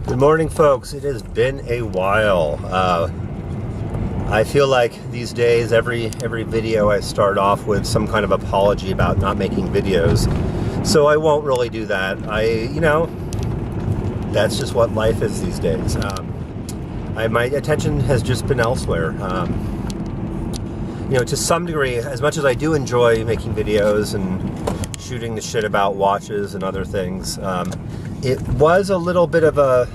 Good morning, folks. It has been a while. I feel like these days, every video I start off with some kind of apology about not making videos. So I won't really do that. That's just what life is these days. My attention has just been elsewhere. To some degree, as much as I do enjoy making videos and shooting the shit about watches and other things, it was a little bit of a,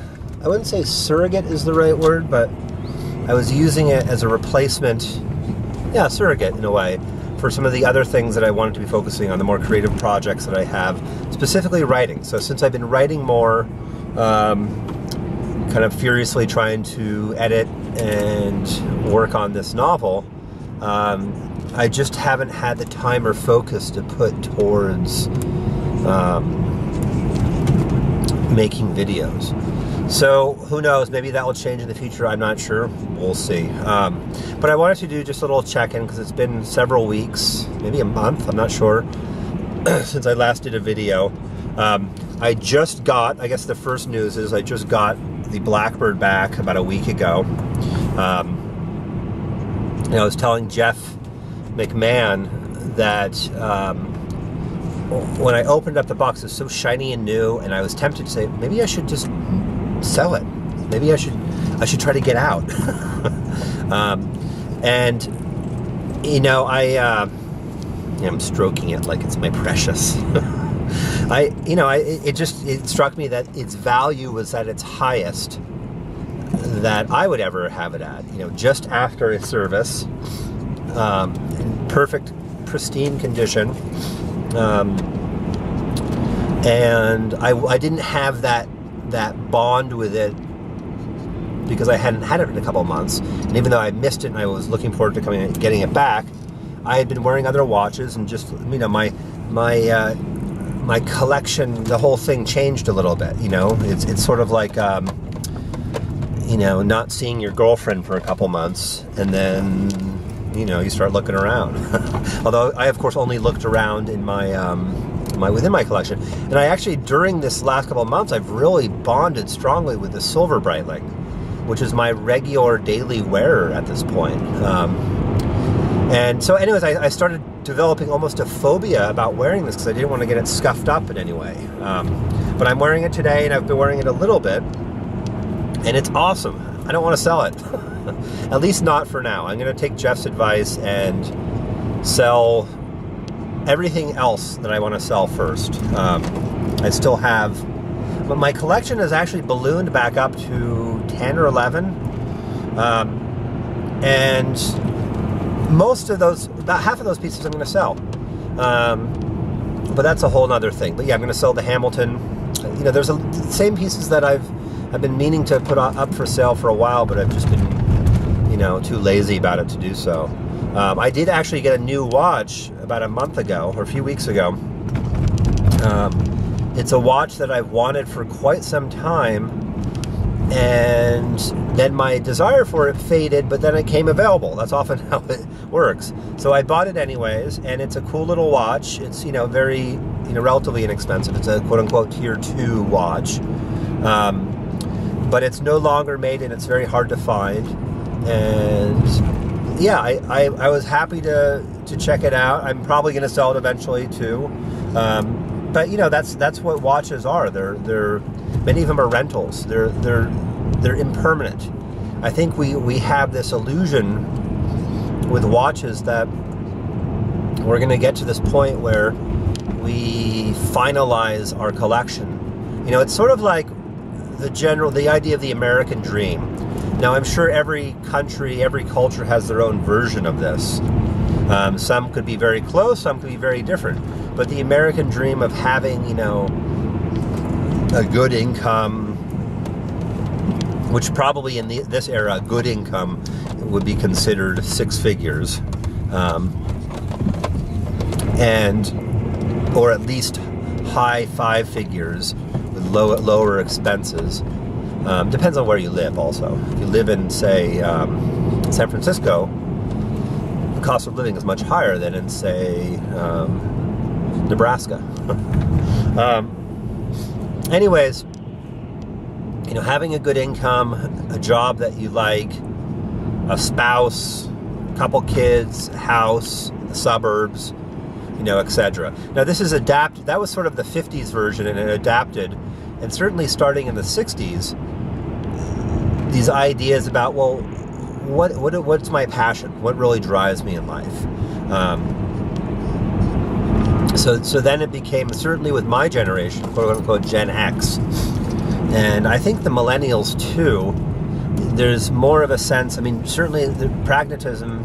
I wouldn't say surrogate is the right word, but I was using it as a replacement, surrogate in a way, for some of the other things that I wanted to be focusing on, the more creative projects that I have, specifically writing. So since I've been writing more, kind of furiously trying to edit and work on this novel, I just haven't had the time or focus to put towards making videos. So who knows, maybe that will change in the future. I'm not sure. We'll see. But I wanted to do just a little check-in because it's been several weeks, maybe a month, I'm not sure, since I last did a video. I just got, I guess the first news is I just got the Blackbird back about a week ago. I was telling Jeff McMahon that when I opened up the box, it was so shiny and new, and I was tempted to say, maybe I should just sell it. Maybe I should try to get out. I'm stroking it like it's my precious. It struck me that its value was at its highest that I would ever have it at. Just after a service, in perfect, pristine condition, and I didn't have that bond with it because I hadn't had it in a couple of months, and even though I missed it and I was looking forward to getting it back, I had been wearing other watches and just my collection, the whole thing changed a little bit. It's sort of like not seeing your girlfriend for a couple months, and then you start looking around. Although I of course only looked around in within my collection, and I actually, during this last couple of months, I've really bonded strongly with the Silver Breitling, which is my regular daily wearer at this point. And so anyways, I started developing almost a phobia about wearing this because I didn't want to get it scuffed up in any way. But I'm wearing it today, and I've been wearing it a little bit, and it's awesome. I don't want to sell it. At least not for now. I'm going to take Jeff's advice and sell everything else that I want to sell first. I still have, but my collection has actually ballooned back up to 10 or 11. And most of those, about half of those pieces I'm going to sell. But that's a whole other thing. But yeah, I'm going to sell the Hamilton. There's the same pieces that I've been meaning to put up for sale for a while, but I've just been, too lazy about it to do so. I did actually get a new watch about a month ago, or a few weeks ago. It's a watch that I've wanted for quite some time, and then my desire for it faded, but then it came available. That's often how it works. So I bought it anyways, and it's a cool little watch. It's, very, relatively inexpensive. It's a quote-unquote Tier 2 watch. But it's no longer made, and it's very hard to find. And yeah, I was happy to check it out. I'm probably going to sell it eventually too. But that's what watches are. They're many of them are rentals. They're impermanent. I think we have this illusion with watches that we're going to get to this point where we finalize our collection. It's sort of like the idea of the American dream. Now, I'm sure every country, every culture has their own version of this. Some could be very close, some could be very different. But the American dream of having, a good income, which probably in this era, good income would be considered six figures, or at least high five figures with lower expenses. Depends on where you live also. If you live in, say, San Francisco, the cost of living is much higher than in, say, Nebraska. Anyways, having a good income, a job that you like, a spouse, a couple kids, a house, the suburbs, etc. Now this is adapted. That was sort of the 50s version, and it adapted. And certainly starting in the 60s, these ideas about, well, what's my passion? What really drives me in life? So then it became, certainly with my generation, quote unquote Gen X, and I think the millennials too, there's more of a sense, certainly the pragmatism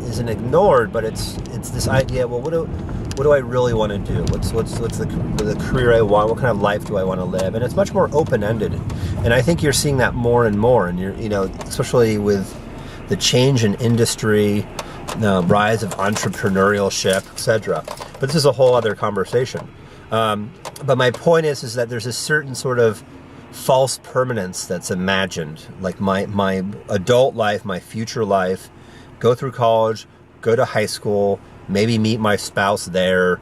isn't ignored, but it's this idea, well, what do I really want to do? What's the career I want? What kind of life do I want to live? And it's much more open-ended. And I think you're seeing that more and more, and especially with the change in industry, the rise of entrepreneurship, etc. But this is a whole other conversation. But my point is that there's a certain sort of false permanence that's imagined, like my adult life, my future life, go through college, go to high school, maybe meet my spouse there,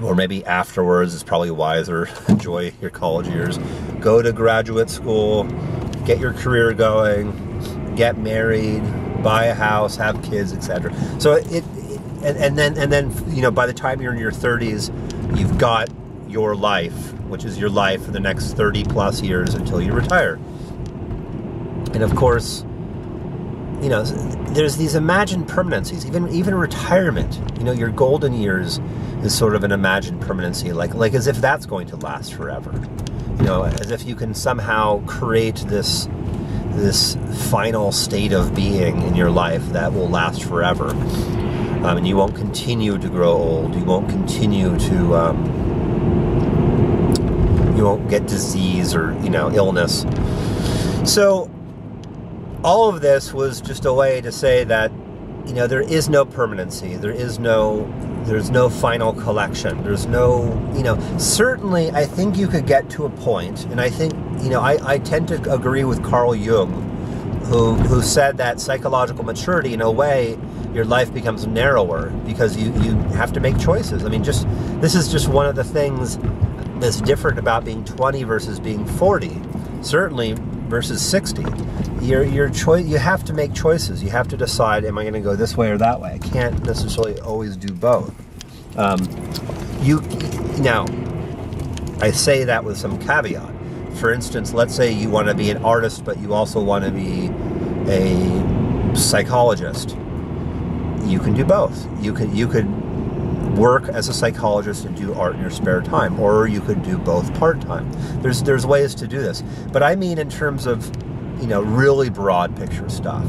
or maybe afterwards. It's probably wiser. Enjoy your college years. Go to graduate school, get your career going, get married, buy a house, have kids, etc. So and then by the time you're in your 30s, you've got your life, which is your life for the next 30 plus years until you retire. And of course, there's these imagined permanencies, even retirement. Your golden years is sort of an imagined permanency, like as if that's going to last forever. As if you can somehow create this final state of being in your life that will last forever. And you won't continue to grow old. You won't continue to, you won't get disease or, illness. So all of this was just a way to say that, there is no permanency. There's no final collection. There's no, certainly I think you could get to a point, and I think, I tend to agree with Carl Jung, who said that psychological maturity, in a way, your life becomes narrower because you have to make choices. This is just one of the things that's different about being 20 versus being 40, certainly versus 60. Your choice, you have to make choices. You have to decide, am I going to go this way or that way? I can't necessarily always do both. Now, I say that with some caveat. For instance, let's say you want to be an artist, but you also want to be a psychologist. You can do both. You could work as a psychologist and do art in your spare time, or you could do both part-time. There's ways to do this. But I mean in terms of, really broad picture stuff.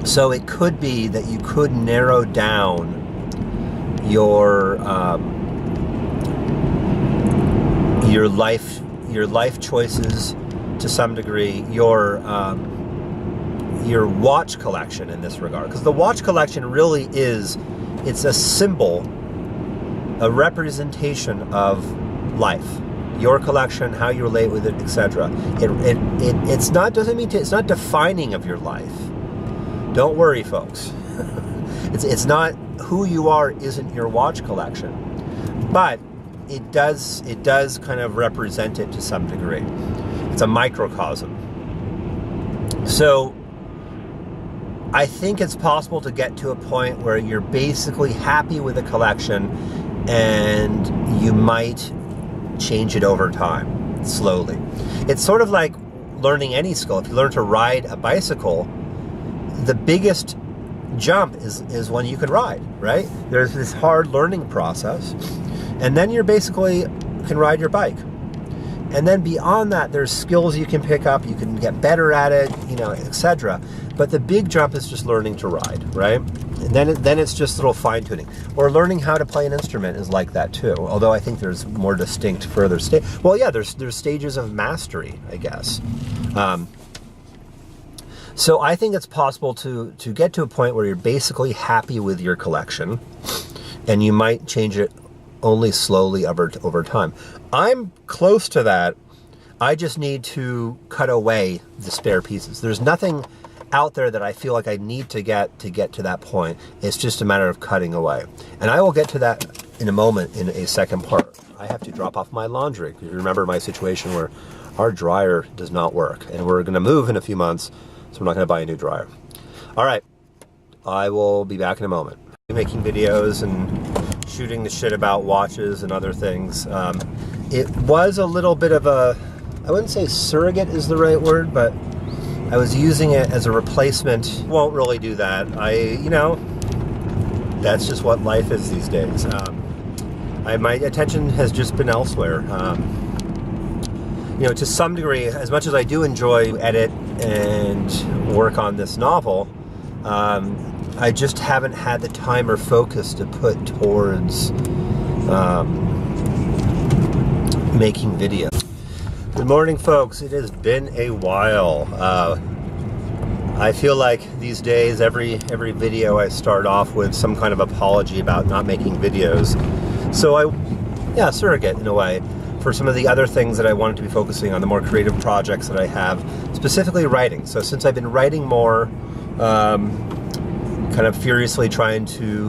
So it could be that you could narrow down your life choices to some degree, your watch collection in this regard, because the watch collection really it's a symbol, a representation of life, your collection, how you relate with it, etc. It's not defining of your life. Don't worry, folks. It's not who you are. Isn't your watch collection, but it does kind of represent it to some degree. It's a microcosm. So I think it's possible to get to a point where you're basically happy with a collection, and you might change it over time, slowly. It's sort of like learning any skill. If you learn to ride a bicycle, the biggest jump is when you can ride, right? There's this hard learning process, and then you're basically can ride your bike. And then beyond that, there's skills you can pick up, you can get better at it, etc. But the big jump is just learning to ride, right? And then it's just little fine-tuning. Or learning how to play an instrument is like that too. Although I think there's more distinct further there's stages of mastery, I guess. So I think it's possible to get to a point where you're basically happy with your collection, and you might change it only slowly over time. I'm close to that. I just need to cut away the spare pieces. There's nothing out there that I feel like I need to get to that point. It's just a matter of cutting away. And I will get to that in a moment in a second part. I have to drop off my laundry. You remember my situation where our dryer does not work, and we're going to move in a few months, so we're not going to buy a new dryer. All right, I will be back in a moment. Making videos and shooting the shit about watches and other things. It was a little bit of a, I wouldn't say surrogate is the right word, but I was using it as a replacement. Won't really do that. You know, that's just what life is these days. My attention has just been elsewhere. You know, to some degree, as much as I do enjoy edit and work on this novel, I just haven't had the time or focus to put towards making video. Good morning, folks. It has been a while. I feel like these days, every video I start off with some kind of apology about not making videos. So yeah, surrogate in a way for some of the other things that I wanted to be focusing on, the more creative projects that I have, specifically writing. So since I've been writing more, kind of furiously trying to